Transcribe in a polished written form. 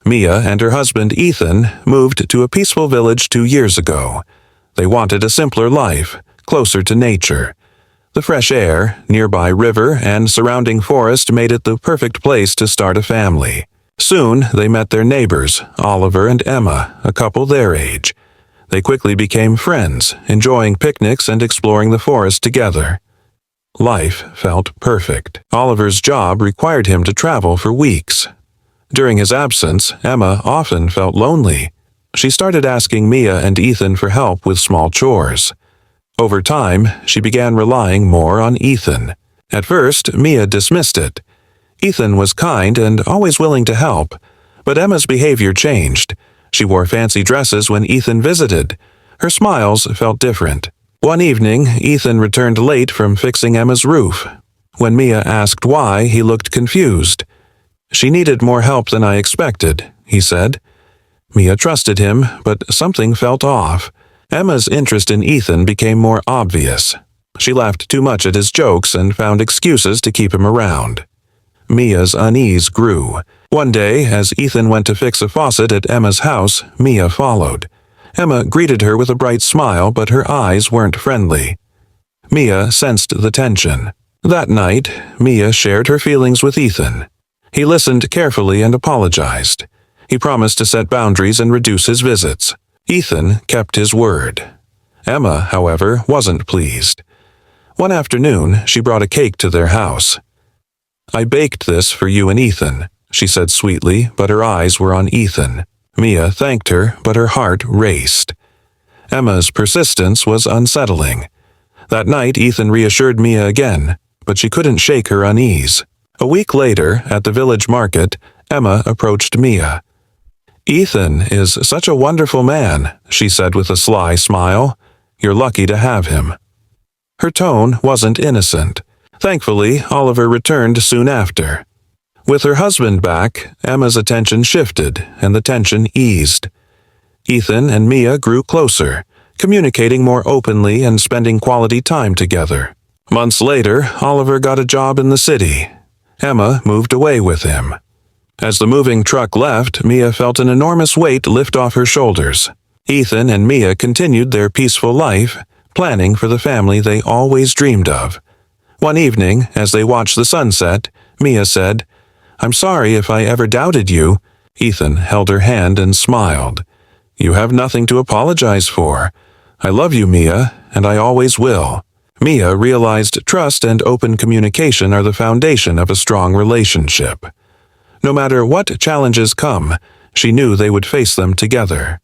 Mia and her husband Ethan moved to a peaceful village 2 years ago. They wanted a simpler life, closer to nature. The fresh air, nearby river, and surrounding forest made it the perfect place to start a family. Soon, they met their neighbors, Oliver and Emma, a couple their age. They quickly became friends, enjoying picnics and exploring the forest together. Life felt perfect. Oliver's job required him to travel for weeks. During his absence, Emma often felt lonely. She started asking Mia and Ethan for help with small chores. Over time, she began relying more on Ethan. At first, Mia dismissed it. Ethan was kind and always willing to help, but Emma's behavior changed. She wore fancy dresses when Ethan visited. Her smiles felt different. One evening, Ethan returned late from fixing Emma's roof. When Mia asked why, he looked confused. "She needed more help than I expected," he said. Mia trusted him, but something felt off. Emma's interest in Ethan became more obvious. She laughed too much at his jokes and found excuses to keep him around. Mia's unease grew. One day, as Ethan went to fix a faucet at Emma's house, Mia followed. Emma greeted her with a bright smile, but her eyes weren't friendly. Mia sensed the tension. That night, Mia shared her feelings with Ethan. He listened carefully and apologized. He promised to set boundaries and reduce his visits. Ethan kept his word. Emma, however, wasn't pleased. One afternoon, she brought a cake to their house. "I baked this for you and Ethan," she said sweetly, but her eyes were on Ethan. Mia thanked her, but her heart raced. Emma's persistence was unsettling. That night, Ethan reassured Mia again, but she couldn't shake her unease. A week later, at the village market, Emma approached Mia. "Ethan is such a wonderful man," she said with a sly smile. "You're lucky to have him." Her tone wasn't innocent. Thankfully, Oliver returned soon after. With her husband back, Emma's attention shifted and the tension eased. Ethan and Mia grew closer, communicating more openly and spending quality time together. Months later, Oliver got a job in the city. Emma moved away with him. As the moving truck left, Mia felt an enormous weight lift off her shoulders. Ethan and Mia continued their peaceful life, planning for the family they always dreamed of. One evening, as they watched the sunset, Mia said, "I'm sorry if I ever doubted you." Ethan held her hand and smiled. "You have nothing to apologize for. I love you, Mia, and I always will." Mia realized trust and open communication are the foundation of a strong relationship. No matter what challenges come, she knew they would face them together.